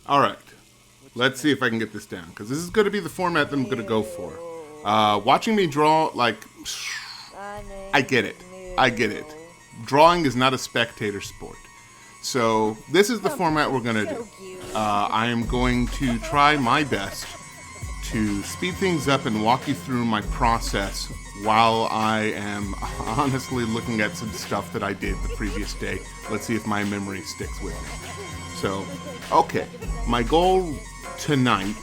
All right. Let's see if I can get this down, because this is going to be the format that I'm going to go for. Watching me draw, like, I get it. I get it. Drawing is not a spectator sport. So this is the format we're going to do. I am going to try my best to speed things up and walk you through my process while I am honestly looking at some stuff that I did the previous day. Let's see if my memory sticks with me. So, okay, my goal tonight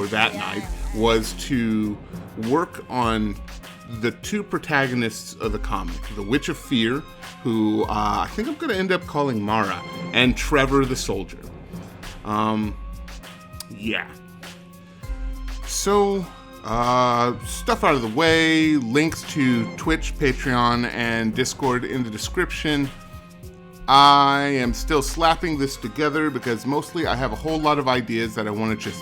that night, was to work on the two protagonists of the comic, the Witch of Fear, who I think I'm going to end up calling Mara, and Trevor the Soldier. Yeah. So, stuff out of the way, links to Twitch, Patreon, and Discord in the description. I am still slapping this together because mostly I have a whole lot of ideas that I want to just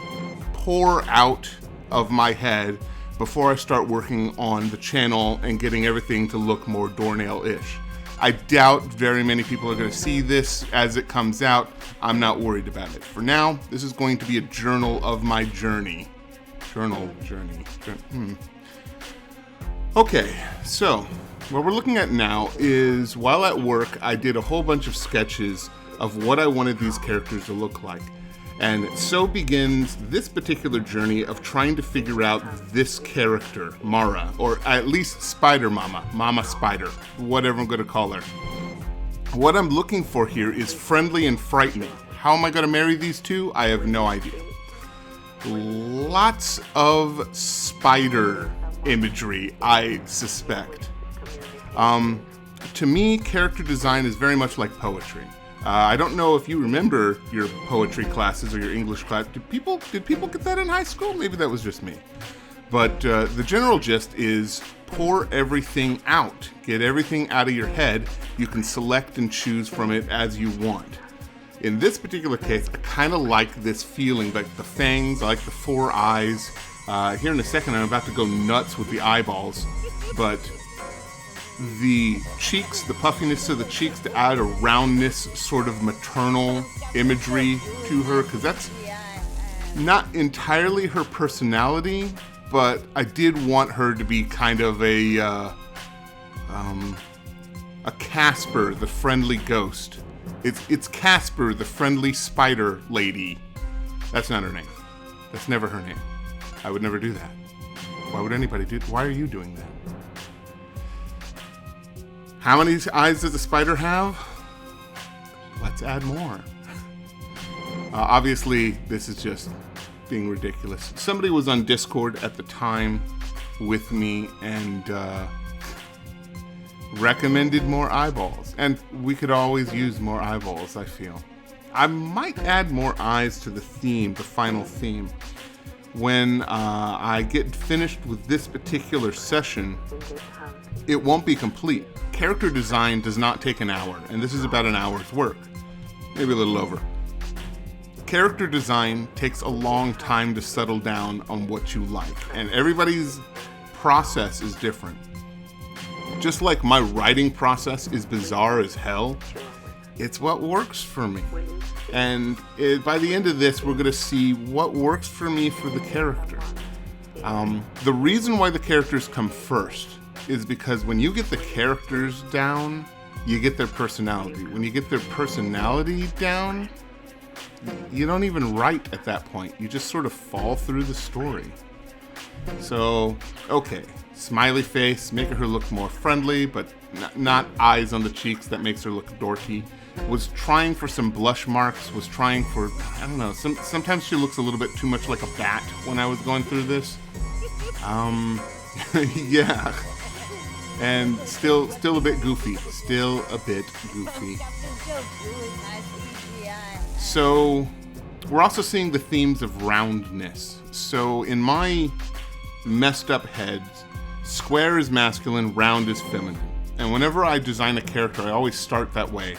pour out of my head before I start working on the channel and getting everything to look more Dornayl-ish. I doubt very many people are going to see this as it comes out. I'm not worried about it. For now, this is going to be a journal of my journey. Okay, so what we're looking at now is, while at work, I did a whole bunch of sketches of what I wanted these characters to look like. And so begins this particular journey of trying to figure out this character, Mara, or at least Spider Mama, Mama Spider, whatever I'm going to call her. What I'm looking for here is friendly and frightening. How am I going to marry these two? I have no idea. Lots of spider imagery, I suspect. To me, character design is very much like poetry. I don't know if you remember your poetry classes or your English class. Did people get that in high school? Maybe that was just me. But the general gist is pour everything out. Get everything out of your head. You can select and choose from it as you want. In this particular case, I kind of like this feeling, like the fangs, I like the four eyes. Here in a second, I'm about to go nuts with the eyeballs. But the cheeks, the puffiness of the cheeks to add a roundness, sort of maternal imagery to her, because that's not entirely her personality, but I did want her to be kind of a Casper, the friendly ghost. It's Casper, the friendly spider lady. That's not her name. That's never her name. I would never do that. Why would anybody do that? Why are you doing that? How many eyes does a spider have? Let's add more. Obviously, this is just being ridiculous. Somebody was on Discord at the time with me and recommended more eyeballs. And we could always use more eyeballs, I feel. I might add more eyes to the theme, the final theme. When I get finished with this particular session, it won't be complete. Character design does not take an hour, and this is about an hour's work. Maybe a little over. Character design takes a long time to settle down on what you like, and everybody's process is different. Just like my writing process is bizarre as hell, it's what works for me. And by the end of this, we're going to see what works for me for the character. The reason why the characters come first is because when you get the characters down, you get their personality. When you get their personality down, you don't even write at that point. You just sort of fall through the story. So, okay, smiley face, making her look more friendly, but not eyes on the cheeks that makes her look dorky. Was trying for some blush marks, was trying for, I don't know, sometimes she looks a little bit too much like a bat when I was going through this. Yeah. And still a bit goofy. So, we're also seeing the themes of roundness. So, in my messed up heads, square is masculine, round is feminine. And whenever I design a character, I always start that way.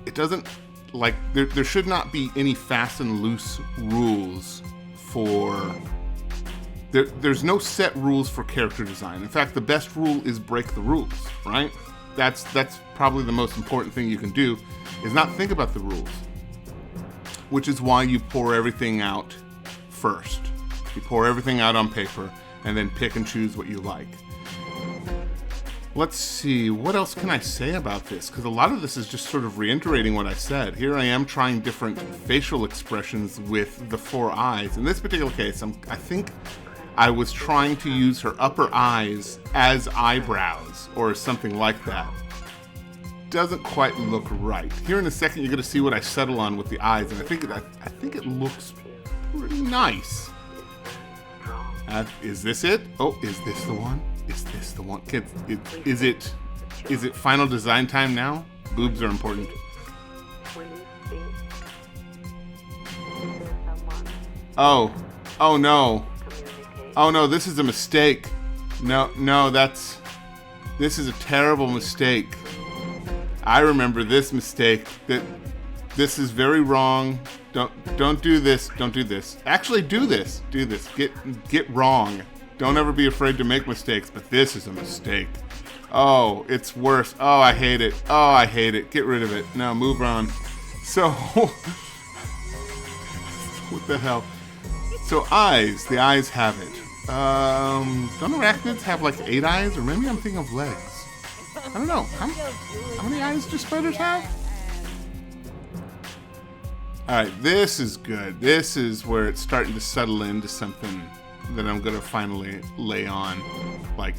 It doesn't, like, there should not be any fast and loose rules for... There's no set rules for character design. In fact, the best rule is break the rules, right? That's probably the most important thing you can do, is not think about the rules. which is why you pour everything out first. You pour everything out on paper and then pick and choose what you like. Let's see, what else can I say about this? Because a lot of this is just sort of reiterating what I said. Here I am trying different facial expressions with the 4 eyes. In this particular case, I think I was trying to use her upper eyes as eyebrows or something like that. Doesn't quite look right. Here in a second, you're going to see what I settle on with the eyes, and I think it looks pretty nice. Is this it? Oh, is this the one? Is this the one? Is it final design time now? Boobs are important. Oh no. Oh no, this is a mistake. No, this is a terrible mistake. I remember this mistake. This is very wrong. Don't do this. Don't do this. Actually, do this. Do this. Get wrong. Don't ever be afraid to make mistakes, but this is a mistake. Oh, it's worse. Oh, I hate it. Oh, I hate it. Get rid of it. No, move on. So, what the hell? So eyes. The eyes have it. Don't arachnids have like 8 eyes? Or maybe I'm thinking of legs. I don't know. How many eyes do spiders have? Alright, this is good. This is where it's starting to settle into something that I'm going to finally lay on. Like,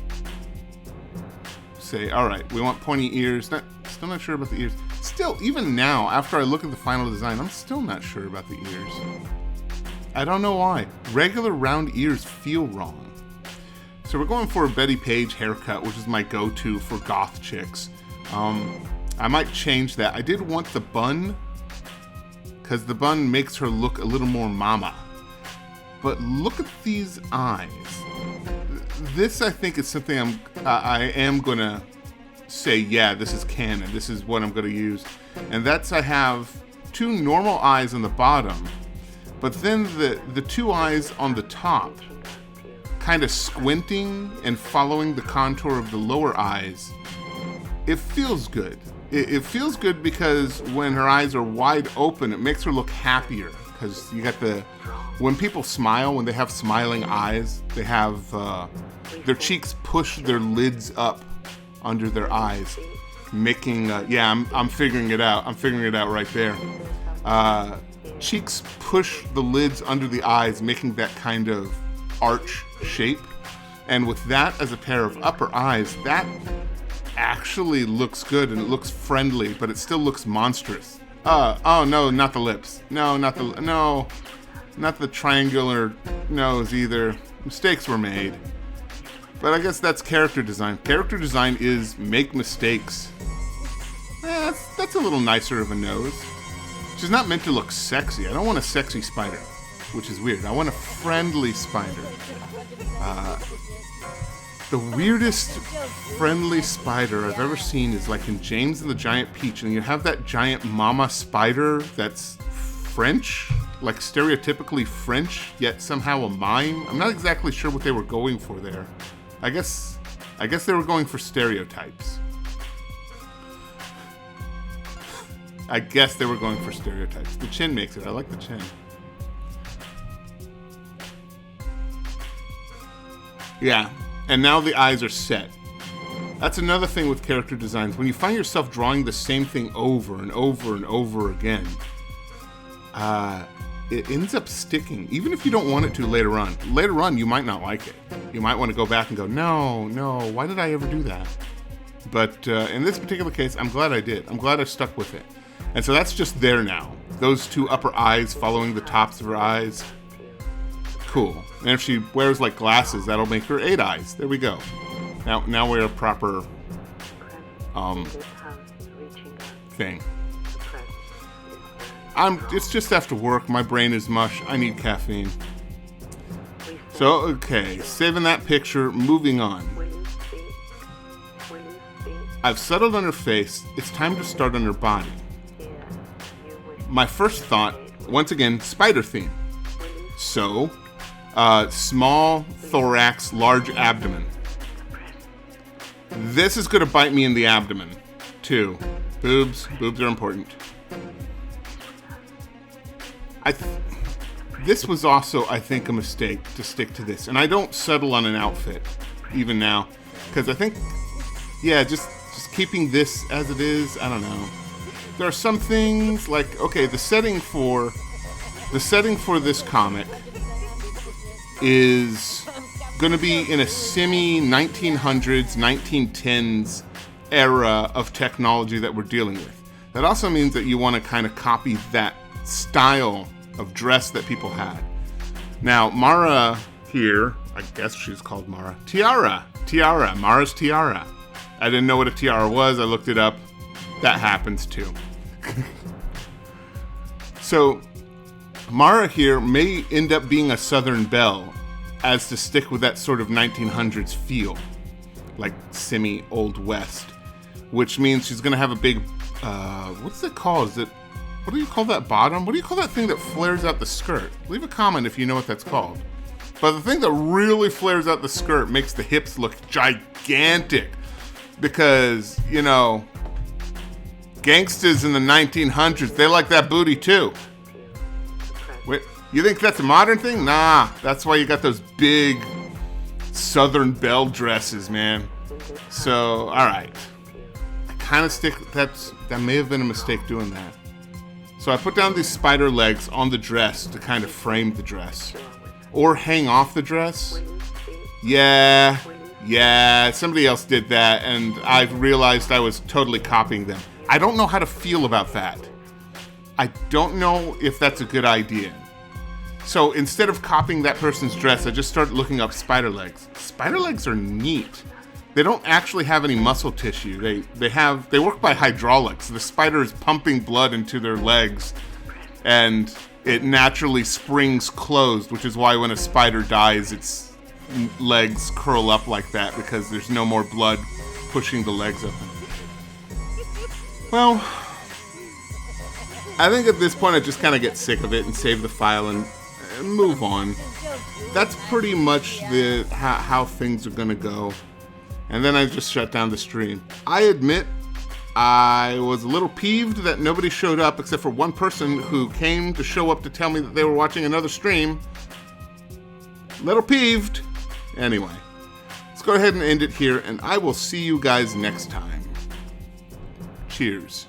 say, alright, we want pointy ears. Still not sure about the ears. Still, even now, after I look at the final design, I'm still not sure about the ears. I don't know why. Regular round ears feel wrong. So we're going for a Betty Page haircut, which is my go-to for goth chicks. I might change that. I did want the bun, because the bun makes her look a little more mama. But look at these eyes. This, I think, is something I am going to say, yeah, this is canon. This is what I'm going to use. And that's I have 2 normal eyes on the bottom, but then the 2 eyes on the top kind of squinting and following the contour of the lower eyes. It feels good. It feels good because when her eyes are wide open, it makes her look happier. Because you got when people smile, when they have smiling eyes, they have their cheeks push their lids up under their eyes, making yeah, I'm figuring it out. I'm figuring it out right there. Cheeks push the lids under the eyes, making that kind of arch shape. And with that as a pair of upper eyes, that actually looks good and it looks friendly, but it still looks monstrous. Oh no, not the lips. No, not the triangular nose either. Mistakes were made. But I guess that's character design. Character design is make mistakes. That's a little nicer of a nose. She's not meant to look sexy. I don't want a sexy spider, which is weird. I want a friendly spider. The weirdest friendly spider I've ever seen is like in James and the Giant Peach, and you have that giant mama spider that's French, like stereotypically French, yet somehow a mime. I'm not exactly sure what they were going for there. I guess they were going for stereotypes. I guess they were going for stereotypes. The chin makes it. I like the chin. Yeah. And now the eyes are set. That's another thing with character designs. When you find yourself drawing the same thing over and over and over again, it ends up sticking, even if you don't want it to later on. Later on, you might not like it. You might want to go back and go, no, why did I ever do that? But in this particular case, I'm glad I did. I'm glad I stuck with it. And so that's just there now. Those 2 upper eyes following the tops of her eyes. Cool. And if she wears like glasses, that'll make her 8 eyes. There we go. Now we're a proper thing. It's just after work. My brain is mush. I need caffeine. So okay, saving that picture. Moving on. I've settled on her face. It's time to start on her body. My first thought, once again, spider theme. So. Small thorax, large abdomen. This is going to bite me in the abdomen, too. Boobs are important. this was also, I think, a mistake to stick to this. And I don't settle on an outfit, even now. Because I think, yeah, just keeping this as it is, I don't know. There are some things like, okay, the setting for this comic is going to be in a semi-1900s, 1910s era of technology that we're dealing with. That also means that you want to kind of copy that style of dress that people had. Now, Mara here, I guess she's called Mara. Tiara, Mara's tiara. I didn't know what a tiara was. I looked it up. That happens too. So, Mara here may end up being a Southern belle, as to stick with that sort of 1900s feel, like semi-Old West, which means she's going to have a big, what's it called? What do you call that bottom? What do you call that thing that flares out the skirt? Leave a comment if you know what that's called. But the thing that really flares out the skirt makes the hips look gigantic, because, you know, gangsters in the 1900s, they like that booty too. Wait, you think that's a modern thing? Nah, that's why you got those big Southern belle dresses, man. So, alright. I kind of that may have been a mistake doing that. So I put down these spider legs on the dress to kind of frame the dress. Or hang off the dress. Yeah, somebody else did that, and I've realized I was totally copying them. I don't know how to feel about that. I don't know if that's a good idea. So instead of copying that person's dress, I just started looking up spider legs. Spider legs are neat. They don't actually have any muscle tissue. They work by hydraulics. The spider is pumping blood into their legs, and it naturally springs closed, which is why when a spider dies, its legs curl up like that, because there's no more blood pushing the legs open. Well, I think at this point I just kind of get sick of it and save the file and move on. That's pretty much how things are gonna go. And then I just shut down the stream. I admit I was a little peeved that nobody showed up except for one person who came to show up to tell me that they were watching another stream. Little peeved. Anyway, let's go ahead and end it here, and I will see you guys next time. Cheers.